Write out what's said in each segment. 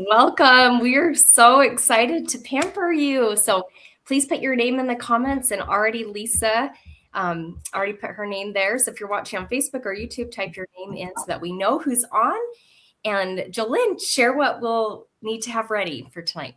Welcome. We are so excited to pamper you. So please put your name in the comments, and already Lisa already put her name there. So if you're watching on Facebook or YouTube, type your name in so that we know who's on. And Jolynn, share what we'll need to have ready for tonight.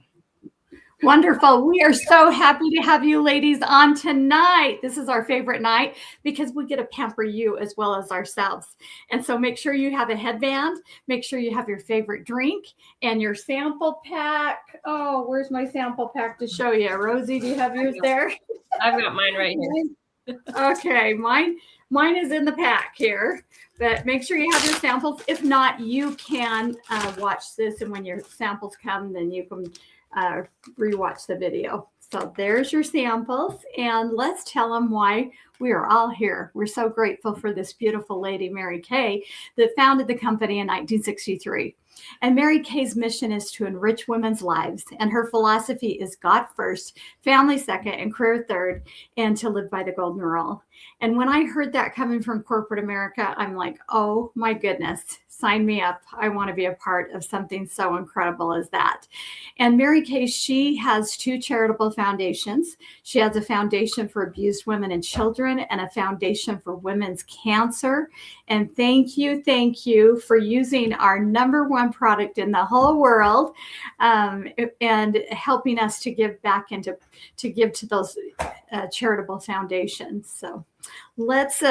Wonderful. We are so happy to have you ladies on tonight. This is our favorite night because we get to pamper you as well as ourselves. And so make sure you have a headband. Make sure you have your favorite drink and your sample pack. Oh, where's my sample pack to show you? Rosie, do you have yours there? I've got mine right here. Okay, mine is in the pack here. But make sure you have your samples. If not, you can watch this. And when your samples come, then you can rewatch the video. So there's your samples, and let's tell them why we are all here. We're so grateful for this beautiful lady, Mary Kay, that founded the company in 1963. And Mary Kay's mission is to enrich women's lives, and her philosophy is God first, family second, and career third, and to live by the golden rule. And when I heard that coming from corporate America, I'm like, oh my goodness, sign me up. I want to be a part of something so incredible as that. And Mary Kay, she has two charitable foundations. She has a foundation for abused women and children and a foundation for women's cancer. And thank you for using our #1 product in the whole world, and helping us to give back and to give to those charitable foundations. So let's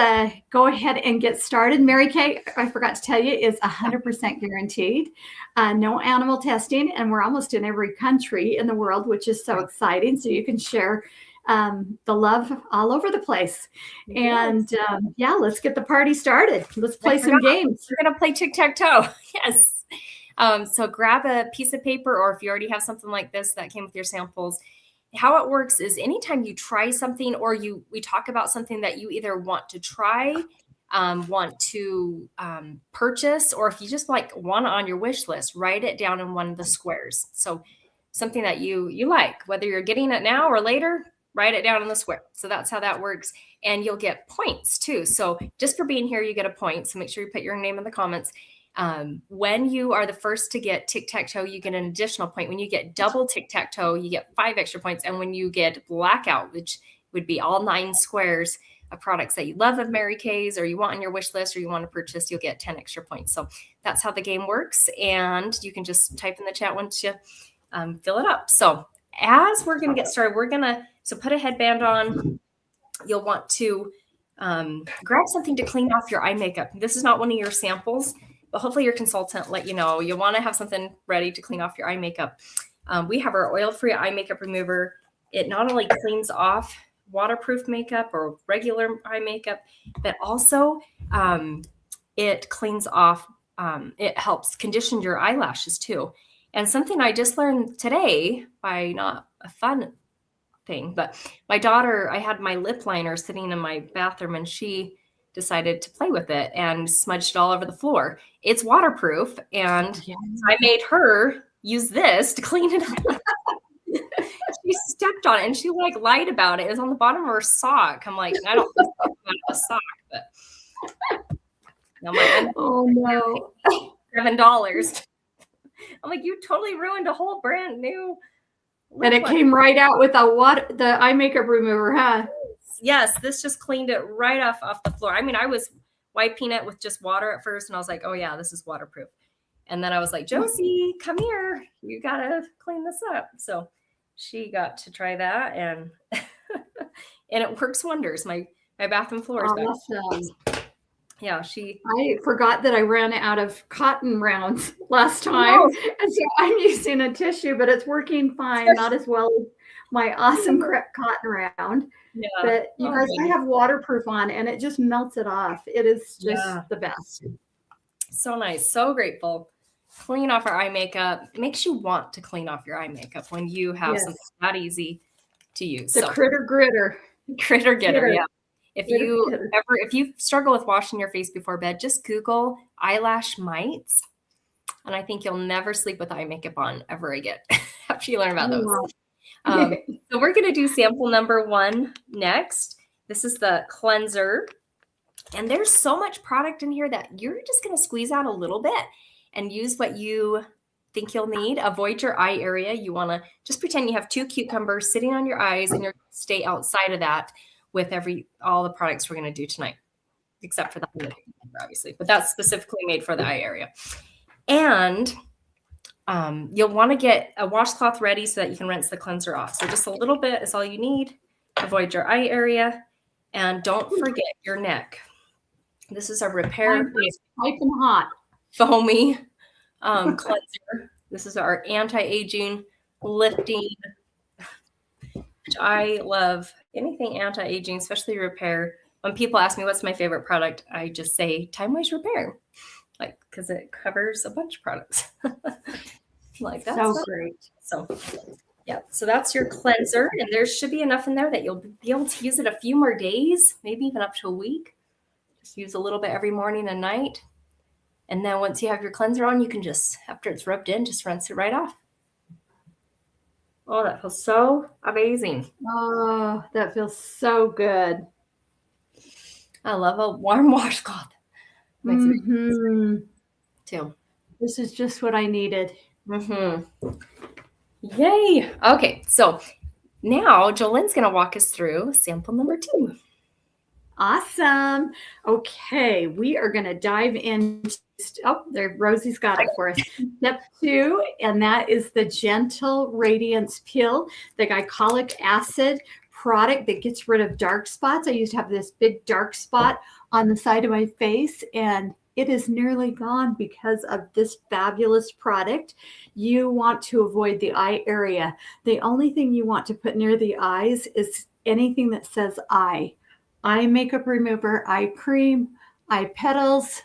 go ahead and get started. Mary Kay, I forgot to tell you, is 100% guaranteed. No animal testing, and we're almost in every country in the world, which is so exciting. So you can share the love all over the place. And yeah, let's get the party started. Let's play some games. We're going to play tic-tac-toe. Yes. So grab a piece of paper, or if you already have something like this that came with your samples. How it works is anytime you try something, or we talk about something that you either want to try, want to purchase, or if you just like want it on your wish list, write it down in one of the squares. So something that you like, whether you're getting it now or later, write it down in the square. So that's how that works. And you'll get points too. So just for being here, you get a point. So make sure you put your name in the comments. When you are the first to get tic-tac-toe, you get an additional point. When you get double tic-tac-toe, you get 5 extra points. And when you get blackout, which would be all 9 squares of products that you love of Mary Kay's, or you want on your wish list, or you want to purchase, you'll get 10 extra points. So that's how the game works. And you can just type in the chat once you fill it up. So as we're going to get started, so put a headband on. You'll want to grab something to clean off your eye makeup. This is not one of your samples, but hopefully your consultant let you know. You'll want to have something ready to clean off your eye makeup. We have our oil-free eye makeup remover. It not only cleans off waterproof makeup or regular eye makeup, but also it cleans off, it helps condition your eyelashes too. And something I just learned today, by not a fun thing, but my daughter, I had my lip liner sitting in my bathroom, and she decided to play with it and smudged it all over the floor. It's waterproof, and I made her use this to clean it up. She stepped on it, and she like lied about it. It was on the bottom of her sock. I'm like, I don't know about a sock, but I'm like, oh no, $7. I'm like, you totally ruined a whole brand new. And it came right out with the eye makeup remover, huh? Yes, this just cleaned it right off the floor. I mean, I was wiping it with just water at first, and I was like, oh yeah, this is waterproof. And then I was like, Josie, come here. You got to clean this up. So she got to try that, and and it works wonders. My bathroom floor is back. Yeah, I forgot that I ran out of cotton rounds last time. Oh. And so I'm using a tissue, but it's working fine. Not as well as my awesome cotton round. Yeah. But you guys, I have waterproof on, and it just melts it off. It is just the best. So nice. So grateful. Clean off our eye makeup. It makes you want to clean off your eye makeup when you have something not easy to use. The critter getter. Yeah. If you struggle with washing your face before bed, just Google eyelash mites, and I think you'll never sleep with eye makeup on ever again after you learn about those. So we're going to do sample number 1 next. This is the cleanser, and there's so much product in here that you're just going to squeeze out a little bit and use what you think you'll need. Avoid your eye area. You want to just pretend you have 2 cucumbers sitting on your eyes, and you're going to stay outside of that with all the products we're going to do tonight, except for the cucumber, obviously. But that's specifically made for the eye area. And you'll want to get a washcloth ready so that you can rinse the cleanser off. So just a little bit is all you need. Avoid your eye area. And don't forget your neck. This is a repair piping hot foamy cleanser. This is our anti-aging lifting, which I love. Anything anti-aging, especially repair. When people ask me what's my favorite product, I just say Time Waste Repair, like, because it covers a bunch of products. Like, that's so great. So yeah, so that's your cleanser, and there should be enough in there that you'll be able to use it a few more days, maybe even up to a week. Just use a little bit every morning and night. And then once you have your cleanser on, you can just, after it's rubbed in, just rinse it right off. Oh, that feels so amazing. Oh, that feels so good. I love a warm washcloth. Makes me too. This is just what I needed. Yay. Okay, so now Jolene's going to walk us through sample number 2. Awesome. Okay, we are going to dive into, there, Rosie's got it for us. Step 2, and that is the Gentle Radiance Peel, the glycolic acid product that gets rid of dark spots. I used to have this big dark spot on the side of my face, and it is nearly gone because of this fabulous product. You want to avoid the eye area. The only thing you want to put near the eyes is anything that says eye makeup remover, eye cream, eye petals,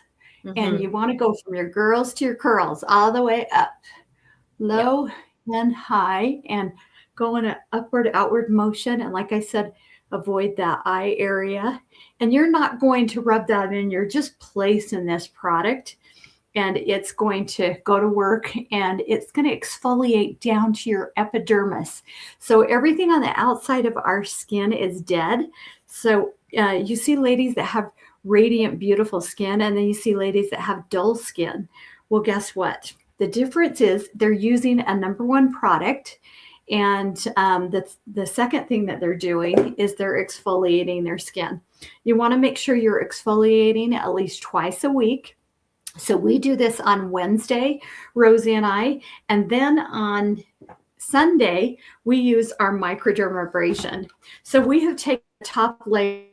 and you want to go from your girls to your curls all the way up, low and high, and go in an upward, outward motion. And like I said, avoid that eye area. And you're not going to rub that in. You're just placing this product, and it's going to go to work, and it's going to exfoliate down to your epidermis. So everything on the outside of our skin is dead. So you see ladies that have radiant, beautiful skin, and then you see ladies that have dull skin. Well, guess what? The difference is they're using a number 1 product. And the second thing that they're doing is they're exfoliating their skin. You want to make sure you're exfoliating at least twice a week. So we do this on Wednesday, Rosie and I, and then on Sunday, we use our microdermabrasion. So we have taken the top layer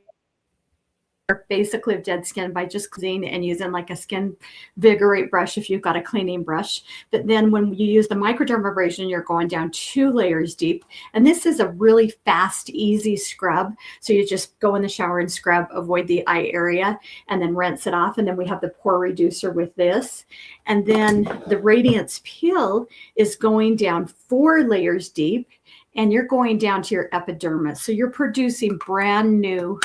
basically of dead skin by just cleaning and using like a skin vigorate brush if you've got a cleaning brush. But then when you use the microdermabrasion, you're going down 2 layers deep. And this is a really fast, easy scrub. So you just go in the shower and scrub, avoid the eye area, and then rinse it off. And then we have the pore reducer with this. And then the Radiance Peel is going down 4 layers deep, and you're going down to your epidermis. So you're producing brand new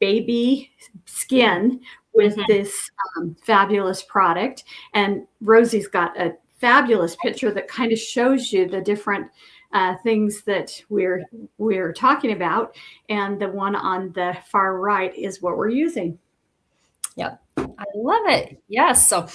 baby skin with this fabulous product. And Rosie's got a fabulous picture that kind of shows you the different things that we're talking about. And the one on the far right is what we're using. Yeah, I love it. Yes. So,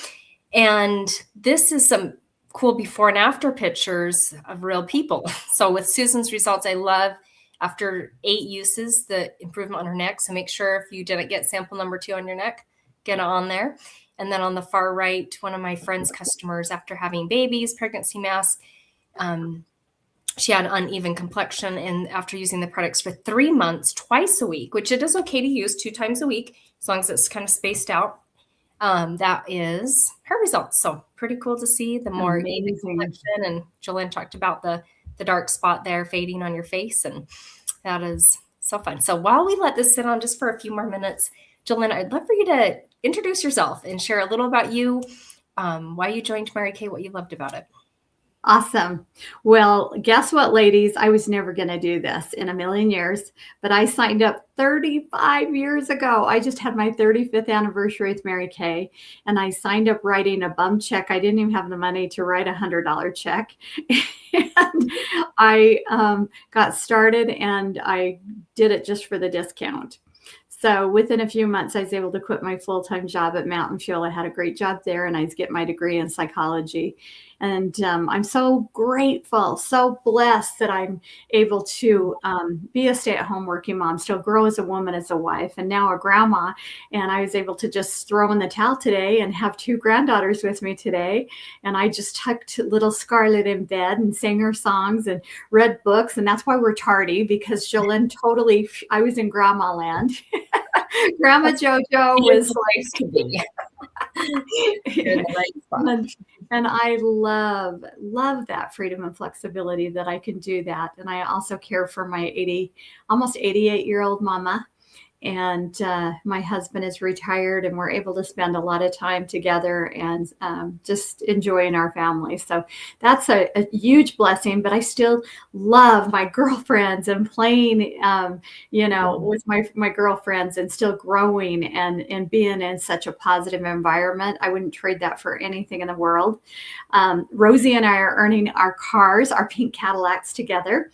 and this is some cool before and after pictures of real people. So with Susan's results, I love after 8 uses, the improvement on her neck. So make sure if you didn't get sample number 2 on your neck, get it on there. And then on the far right, one of my friend's customers, after having babies, pregnancy mass, she had uneven complexion. And after using the products for 3 months, twice a week, which it is okay to use 2 times a week, as long as it's kind of spaced out, that is her results. So pretty cool to see the more even complexion. And Jolene talked about the dark spot there fading on your face. And that is so fun. So while we let this sit on just for a few more minutes, Jolene, I'd love for you to introduce yourself and share a little about you, why you joined Mary Kay, what you loved about it. Awesome. Well, guess what, ladies? I was never going to do this in a million years, but I signed up 35 years ago. I just had my 35th anniversary with Mary Kay, and I signed up writing a bum check. I didn't even have the money to write a $100 check. And I got started, and I did it just for the discount. So within a few months, I was able to quit my full-time job at Mountain Fuel. I had a great job there, and I was getting my degree in psychology. And I'm so grateful, so blessed that I'm able to be a stay-at-home working mom, still grow as a woman, as a wife, and now a grandma. And I was able to just throw in the towel today and have 2 granddaughters with me today. And I just tucked little Scarlett in bed and sang her songs and read books. And that's why we're tardy, because Jolene totally, I was in grandma land. Grandma JoJo was like to be. You're in the right spot. And I love that freedom and flexibility that I can do that. And I also care for my almost 88-year-old mama. And my husband is retired, and we're able to spend a lot of time together and just enjoying our family. So that's a huge blessing. But I still love my girlfriends and playing, with my girlfriends, and still growing and being in such a positive environment. I wouldn't trade that for anything in the world. Rosie and I are earning our cars, our pink Cadillacs, together.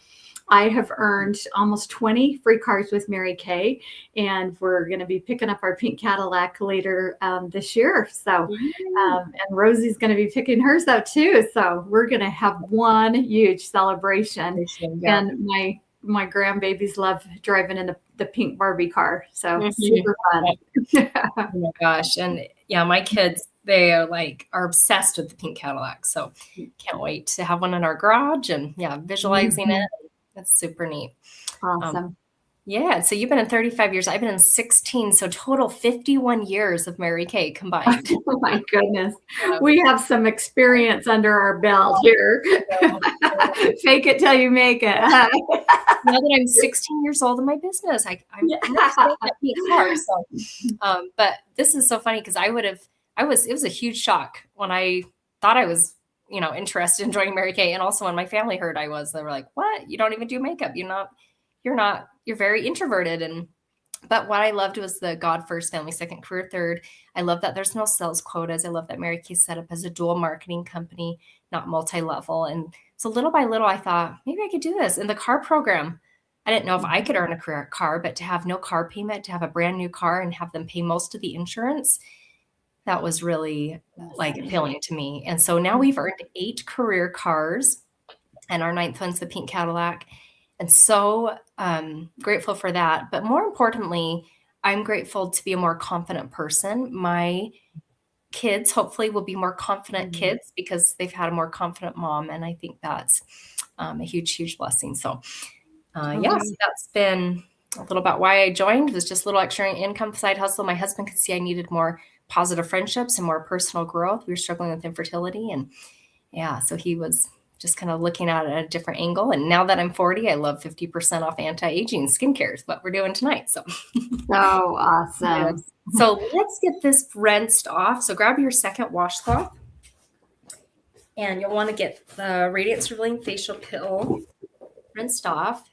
I have earned almost 20 free cars with Mary Kay, and we're going to be picking up our pink Cadillac later this year. So, and Rosie's going to be picking hers out too. So we're going to have one huge celebration. Yeah. And my grandbabies love driving in the pink Barbie car. So super fun. Oh my gosh. And yeah, my kids, they are obsessed with the pink Cadillac. So can't wait to have one in our garage and visualizing it. That's super neat. Awesome. Yeah. So you've been in 35 years. I've been in 16. So total 51 years of Mary Kay combined. Oh my goodness. We have some experience under our belt here. Fake it till you make it. Huh? Now that I'm 16 years old in my business, I'm car. So, but this is so funny because it was a huge shock when I thought I was interested in joining Mary Kay. And also when my family heard they were like, what? You don't even do makeup. You're very introverted. But what I loved was the God first, family second, career third. I love that there's no sales quotas. I love that Mary Kay set up as a dual marketing company, not multi-level. And so little by little, I thought maybe I could do this. In the car program, I didn't know if I could earn a career car, but to have no car payment, to have a brand new car and have them pay most of the insurance, that was really appealing to me. And so now we've earned 8 career cars, and our 9th one's the pink Cadillac. And so grateful for that. But more importantly, I'm grateful to be a more confident person. My kids hopefully will be more confident kids because they've had a more confident mom. And I think that's a huge, huge blessing. So so that's been a little about why I joined. It was just a little extra income side hustle. My husband could see I needed more positive friendships and more personal growth. We were struggling with infertility, and so he was just kind of looking at it at a different angle. And now that I'm 40, I love 50% off anti-aging skincare is what we're doing tonight. So awesome. So let's get this rinsed off. So grab your second washcloth, and you'll want to get the Radiance Revealing Facial Pill rinsed off.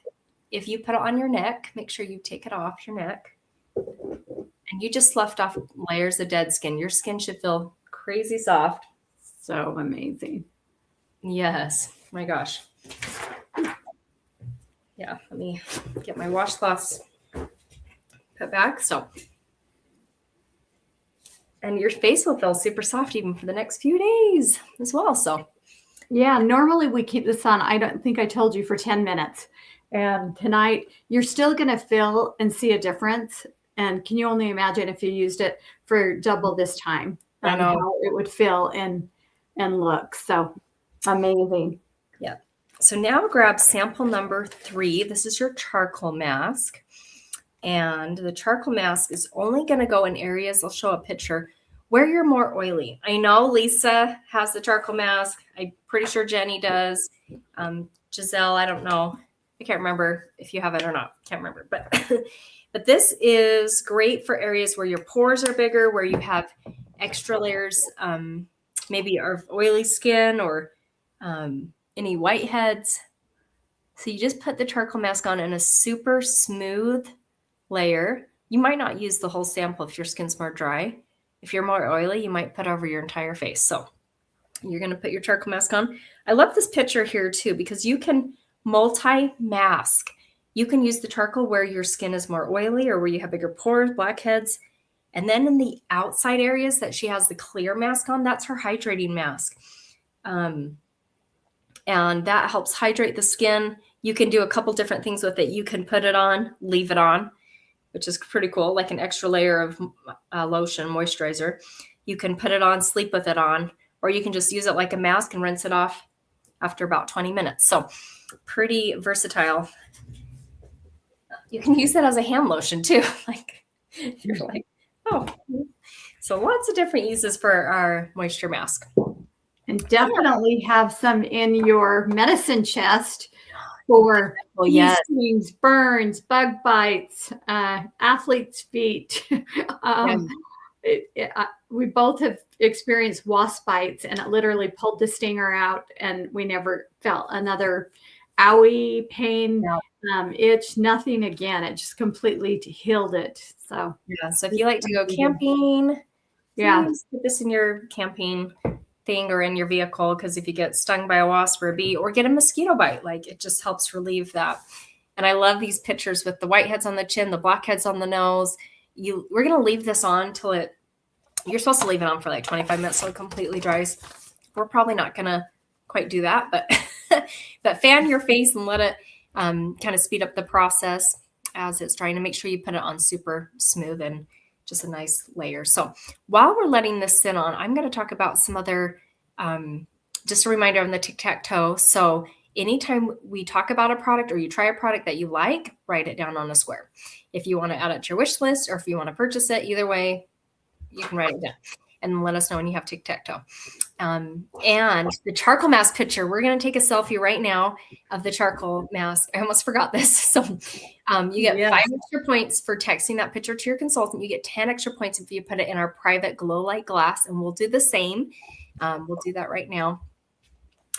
If you put it on your neck, make sure you take it off your neck. And you just sloughed off layers of dead skin. Your skin should feel crazy soft. So amazing. Yes. My gosh. Yeah. Let me get my washcloths put back. And your face will feel super soft even for the next few days as well. So yeah, normally we keep this on, I don't think I told you, for 10 minutes. And tonight you're still going to feel and see a difference. And can you only imagine if you used it for double this time, how it would feel and look? So amazing. Yeah. So now grab sample number 3. This is your charcoal mask. And the charcoal mask is only going to go in areas, I'll show a picture, where you're more oily. I know Lisa has the charcoal mask. I'm pretty sure Jenny does. Giselle, I don't know. I can't remember if you have it or not. Can't remember. But this is great for areas where your pores are bigger, where you have extra layers, maybe of oily skin or any whiteheads. So you just put the charcoal mask on in a super smooth layer. You might not use the whole sample if your skin's more dry. If you're more oily, you might put over your entire face. So you're going to put your charcoal mask on. I love this picture here too, because you can multi-mask. You can use the charcoal where your skin is more oily or where you have bigger pores, blackheads. And then in the outside areas that she has the clear mask on, that's her hydrating mask. And that helps hydrate the skin. You can do a couple different things with it. You can put it on, leave it on, which is pretty cool, like an extra layer of lotion, moisturizer. You can put it on, sleep with it on, or you can just use it like a mask and rinse it off after about 20 minutes. So pretty versatile. You can use it as a hand lotion too. Like you're like, oh. So lots of different uses for our moisture mask. And definitely have some in your medicine chest for stings, burns, bug bites, athlete's feet. We both have experienced wasp bites, and it literally pulled the stinger out, and we never felt another owie, pain, itch, nothing again. It just completely healed it. So yeah. So if you like to go camping, put this in your camping thing or in your vehicle, because if you get stung by a wasp or a bee or get a mosquito bite, like it just helps relieve that. And I love these pictures with the whiteheads on the chin, the blackheads on the nose. We're going to leave this on till you're supposed to leave it on for like 25 minutes so it completely dries. We're probably not going to quite do that, but fan your face and let it kind of speed up the process as it's drying, and make sure you put it on super smooth and just a nice layer. So while we're letting this sit on, I'm going to talk about some other, just a reminder on the tic-tac-toe. So anytime we talk about a product or you try a product that you like, write it down on a square. If you want to add it to your wish list or if you want to purchase it, either way, you can write it down and let us know when you have tic-tac-toe. And the charcoal mask picture, we're going to take a selfie right now of the charcoal mask. I almost forgot this. So you get 5 extra points for texting that picture to your consultant. You get 10 extra points if you put it in our private glow light glass, and we'll do the same. We'll do that right now.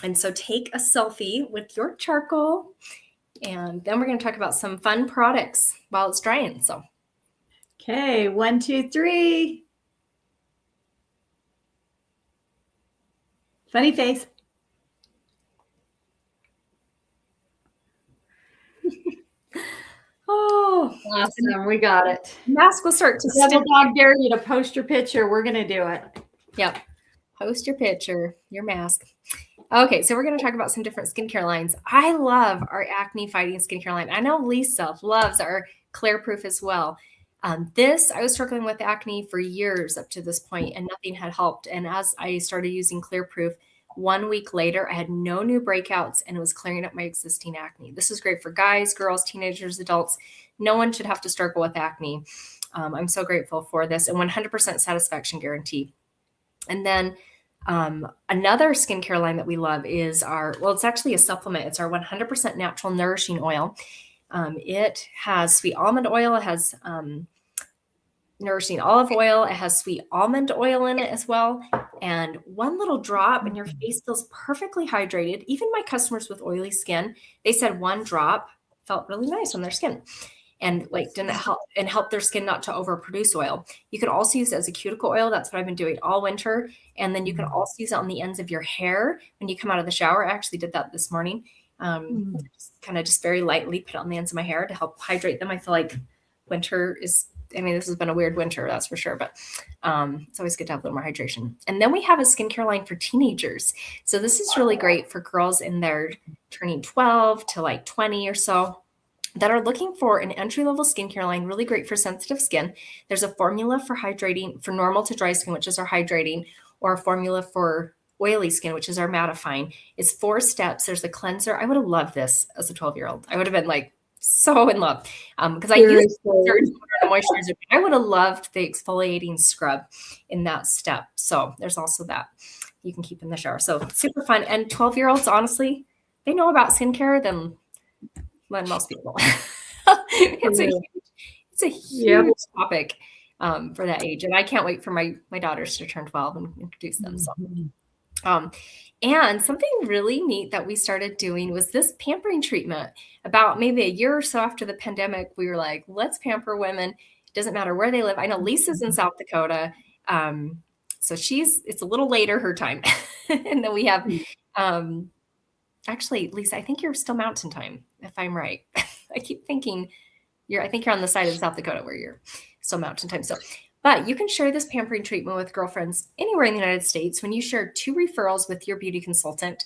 And so take a selfie with your charcoal, and then we're going to talk about some fun products while it's drying. So, okay, 1, 2, 3. Funny face. Oh, awesome. We got it. Mask will start to stick. Dog dare you to post your picture. We're going to do it. Yep. Post your picture, your mask. Okay, so we're going to talk about some different skincare lines. I love our acne fighting skincare line. I know Lisa loves our Clear Proof as well. I was struggling with acne for years up to this point, and nothing had helped. And as I started using Clear Proof, 1 week later, I had no new breakouts, and it was clearing up my existing acne. This is great for guys, girls, teenagers, adults. No one should have to struggle with acne. I'm so grateful for this, and 100% satisfaction guarantee. And then another skincare line that we love is it's actually a supplement. It's our 100% natural nourishing oil. It has sweet almond oil. It has nourishing olive oil. It has sweet almond oil in it as well. And one little drop and your face feels perfectly hydrated. Even my customers with oily skin, they said one drop felt really nice on their skin and didn't help their skin not to overproduce oil. You can also use it as a cuticle oil. That's what I've been doing all winter. And then you can also use it on the ends of your hair when you come out of the shower. I actually did that this morning. Just very lightly put it on the ends of my hair to help hydrate them. I feel like winter is, this has been a weird winter, that's for sure, but it's always good to have a little more hydration. And then we have a skincare line for teenagers. So this is really great for girls in their turning 12 to 20 or so that are looking for an entry-level skincare line, really great for sensitive skin. There's a formula for hydrating, for normal to dry skin, which is our hydrating, or a formula for oily skin, which is our mattifying. It's 4 steps. There's a cleanser. I would have loved this as a 12-year-old. I would have been so in love because I used moisturizer. I would have loved the exfoliating scrub in that step. So there's also that you can keep in the shower. So super fun. And 12-year-olds, honestly, they know about skincare than most people. It's a huge topic for that age. And I can't wait for my daughters to turn 12 and introduce them. So, and something really neat that we started doing was this pampering treatment. About maybe a year or so after the pandemic, we were like, let's pamper women. It doesn't matter where they live. I know Lisa's in South Dakota. So it's a little later her time. And then we have, actually, Lisa, I think you're still mountain time, if I'm right. I keep thinking I think you're on the side of South Dakota where you're still mountain time. So But you can share this pampering treatment with girlfriends anywhere in the United States. When you share 2 referrals with your beauty consultant,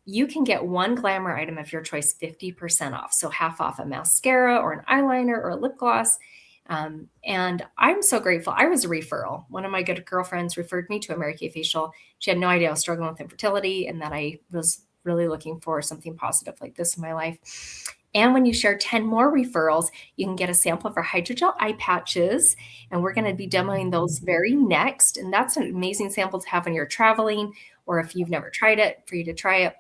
you can get 1 glamour item of your choice 50% off. So half off a mascara or an eyeliner or a lip gloss. And I'm so grateful. I was a referral. One of my good girlfriends referred me to a Mary Kay facial. She had no idea I was struggling with infertility and that I was really looking for something positive like this in my life. And when you share 10 more referrals, you can get a sample of our hydrogel eye patches. And we're going to be demoing those very next. And that's an amazing sample to have when you're traveling, or if you've never tried it, for you to try it.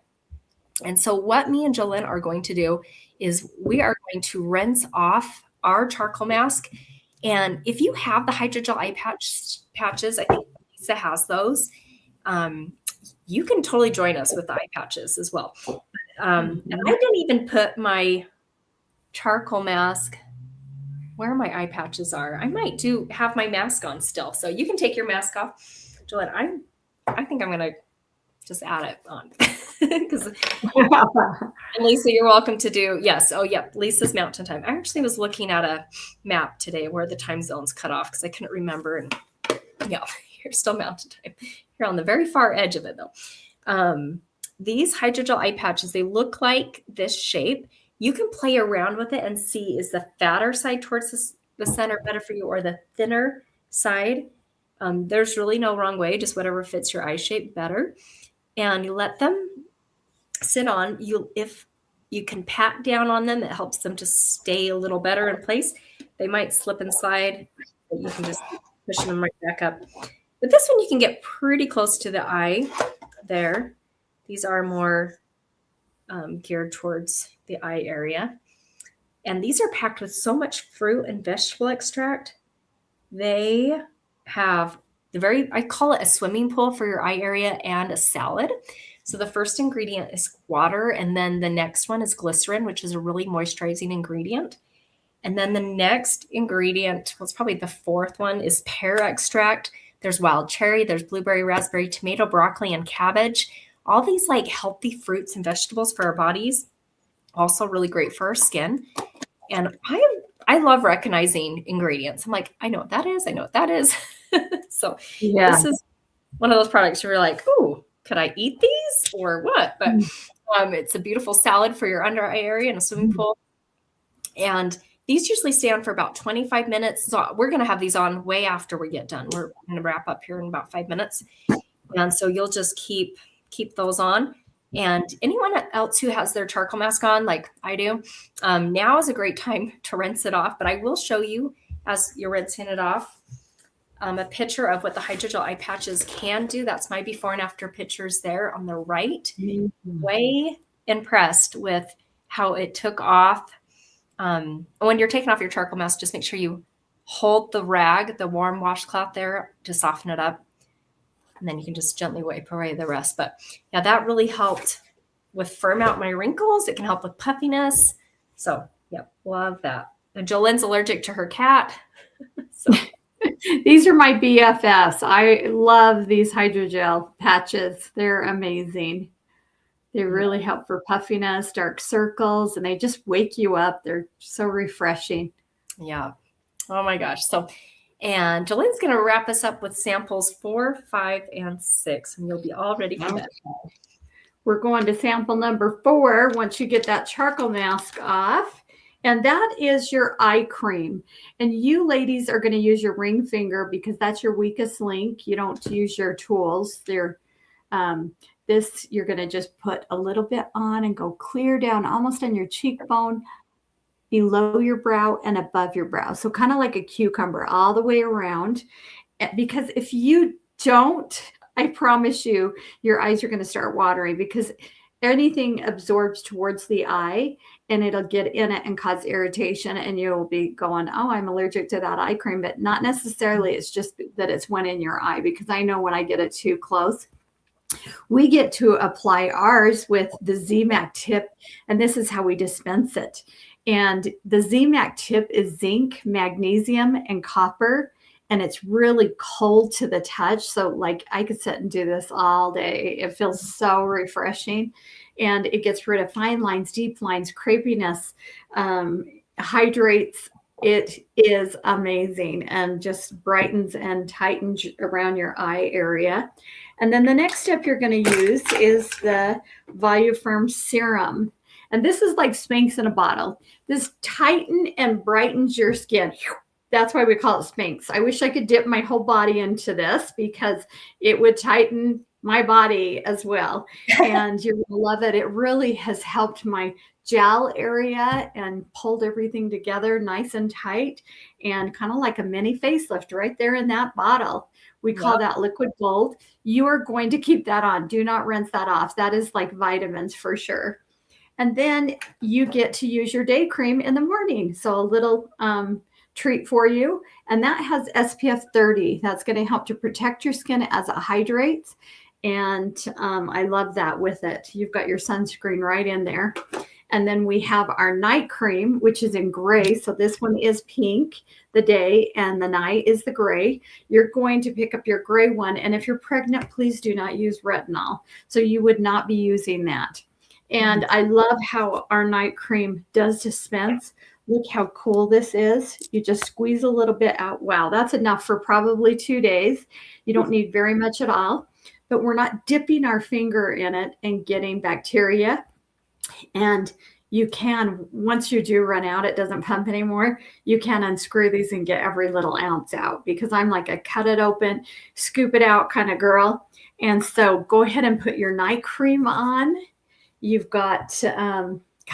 And so what me and Jolynn are going to do is we are going to rinse off our charcoal mask. And if you have the hydrogel eye patches, I think Lisa has those. You can totally join us with the eye patches as well. And I didn't even put my charcoal mask where my eye patches are. I might have my mask on still. So you can take your mask off. Jolynn, I think I'm going to just add it on. Because Lisa, you're welcome to do, yes. Oh, yeah. Lisa's mountain time. I actually was looking at a map today where the time zones cut off because I couldn't remember. And yeah, you're still mountain time. You're on the very far edge of it though. These hydrogel eye patches, they look like this shape. You can play around with it and see, is the fatter side towards the center better for you or the thinner side? There's really no wrong way, just whatever fits your eye shape better. And you let them sit on. If you can pat down on them, it helps them to stay a little better in place. They might slip and slide, but you can just push them right back up. But this one you can get pretty close to the eye there. These are more geared towards the eye area. And these are packed with so much fruit and vegetable extract. They have I call it a swimming pool for your eye area and a salad. So the first ingredient is water, and then the next one is glycerin, which is a really moisturizing ingredient. And then the next ingredient, well, it's probably the 4th one, is pear extract. There's wild cherry, there's blueberry, raspberry, tomato, broccoli, and cabbage. All these like healthy fruits and vegetables for our bodies. Also really great for our skin. And I love recognizing ingredients. I'm like, I know what that is. I know what that is. So yeah. This is one of those products where you're like, ooh, could I eat these or what? But it's a beautiful salad for your under eye area and a swimming pool. And these usually stay on for about 25 minutes. So we're going to have these on way after we get done. We're going to wrap up here in about 5 minutes. And so you'll just keep those on. And anyone else who has their charcoal mask on, like I do, now is a great time to rinse it off. But I will show you as you're rinsing it off a picture of what the hydrogel eye patches can do. That's my before and after pictures there on the right. Mm-hmm. Way impressed with how it took off. When you're taking off your charcoal mask, just make sure you hold the rag, the warm washcloth there to soften it up. And then you can just gently wipe away the rest. But yeah, that really helped with firm out my wrinkles. It can help with puffiness. So yeah, love that. And Jolynn's allergic to her cat. So these are my BFFs. I love these hydrogel patches. They're amazing. They really help for puffiness, dark circles, and they just wake you up. They're so refreshing. Yeah. Oh my gosh. So, and Jolynn's going to wrap us up with samples 4, 5, and 6, and you'll be all ready for that. We're going to sample number 4 once you get that charcoal mask off. And that is your eye cream. And you ladies are going to use your ring finger because that's your weakest link. You don't use your tools. They're this, you're going to just put a little bit on and go clear down almost on your cheekbone, below your brow and above your brow. So kind of like a cucumber all the way around. Because if you don't, I promise you, your eyes are going to start watering because anything absorbs towards the eye and it'll get in it and cause irritation. And you'll be going, oh, I'm allergic to that eye cream, but not necessarily. It's just that it's went in your eye, because I know when I get it too close. We get to apply ours with the ZMAC tip, and this is how we dispense it. And the ZMAC tip is zinc, magnesium, and copper, and it's really cold to the touch. So like I could sit and do this all day. It feels so refreshing, and it gets rid of fine lines, deep lines, crepiness, hydrates It is amazing and just brightens and tightens around your eye area. And then the next step you're going to use is the Voluform Serum. And this is like Spanx in a bottle. This tightens and brightens your skin. That's why we call it Spanx. I wish I could dip my whole body into this because it would tighten my body as well. And you're going to love it. It really has helped my gel area and pulled everything together nice and tight, and kind of like a mini facelift right there in that bottle. We call that liquid gold. You are going to keep that on. Do not rinse that off. That is like vitamins for sure. And then you get to use your day cream in the morning. So a little treat for you. And that has SPF 30. That's going to help to protect your skin as it hydrates. And I love that with it. You've got your sunscreen right in there. And then we have our night cream, which is in gray. So this one is pink, the day, and the night is the gray. You're going to pick up your gray one. And if you're pregnant, please do not use retinol. So you would not be using that. And I love how our night cream does dispense. Look how cool this is. You just squeeze a little bit out. Wow, that's enough for probably 2 days. You don't need very much at all. But we're not dipping our finger in it and getting bacteria. And you can, once you do run out, it doesn't pump anymore. You can unscrew these and get every little ounce out, because I'm like a cut it open, scoop it out kind of girl. And so go ahead and put your night cream on. You've got,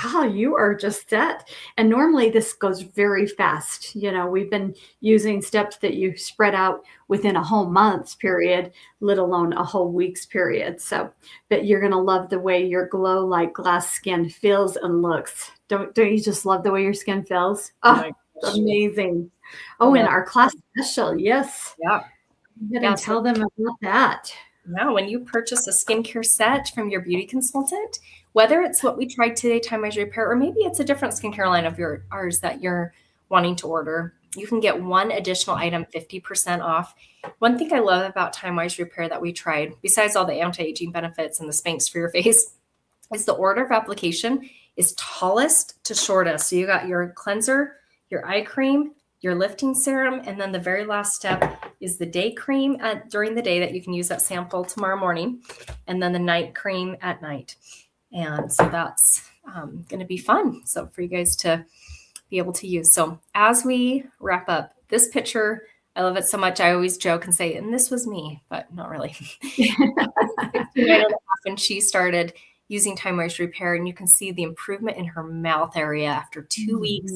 God, you are just set. And normally this goes very fast. You know, we've been using steps that you spread out within a whole month's period, let alone a whole week's period. So, but you're going to love the way your Glow Like Glass skin feels and looks. Don't you just love the way your skin feels? Oh, amazing. Oh, and our class special. Yes. Yeah. And tell them about that. Now, when you purchase a skincare set from your beauty consultant, whether it's what we tried today, Time Wise Repair, or maybe it's a different skincare line of ours that you're wanting to order, you can get one additional item 50% off. One thing I love about Time Wise Repair that we tried, besides all the anti-aging benefits and the Spanx for your face, is the order of application is tallest to shortest. So you got your cleanser, your eye cream, your lifting serum, and then the very last step is the day cream during the day that you can use that sample tomorrow morning, and then the night cream at night. And so that's going to be fun. So for you guys to be able to use. So as we wrap up this picture, I love it so much. I always joke and say, and this was me, but not really. 69 and she started using Time Wise Repair, and you can see the improvement in her mouth area after 2 weeks,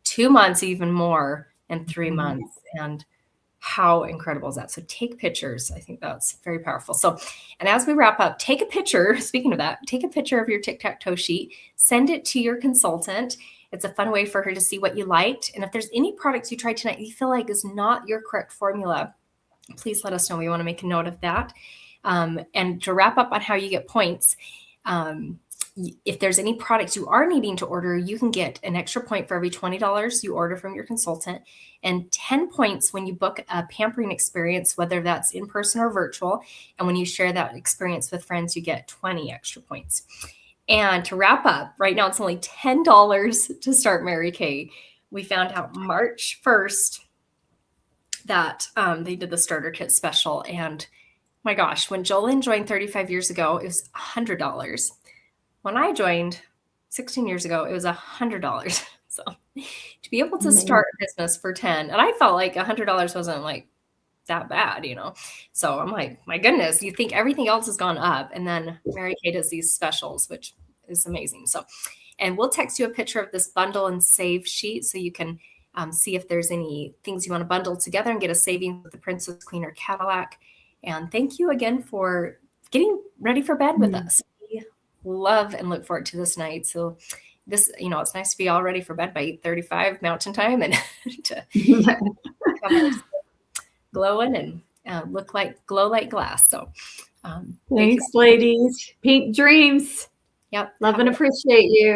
2 months, even more, and 3 months. And how incredible is that? So take pictures. I think that's very powerful. So, and as we wrap up, take a picture. Speaking of that, take a picture of your tic-tac-toe sheet, send it to your consultant. It's a fun way for her to see what you liked. And if there's any products you tried tonight you feel like is not your correct formula, please let us know. We want to make a note of that. And to wrap up on how you get points, if there's any products you are needing to order, you can get an extra point for every $20 you order from your consultant, and 10 points when you book a pampering experience, whether that's in person or virtual. And when you share that experience with friends, you get 20 extra points. And to wrap up, right now it's only $10 to start Mary Kay. We found out March 1st that they did the starter kit special. And my gosh, when Jolyn joined 35 years ago, it was $100. When I joined 16 years ago, it was $100. So to be able to start a business for 10, and I felt like $100 wasn't like that bad, you know? So I'm like, my goodness, you think everything else has gone up. And then Mary Kay does these specials, which is amazing. So, and we'll text you a picture of this bundle and save sheet so you can see if there's any things you want to bundle together and get a savings with the Princess, Queen, or Cadillac. And thank you again for getting ready for bed with us. Love and look forward to this night. So this, you know, it's nice to be all ready for bed by 8:35 Mountain Time and to come glowing and glow like glass. So thanks, ladies. Pink dreams. Yep. Love and appreciate you.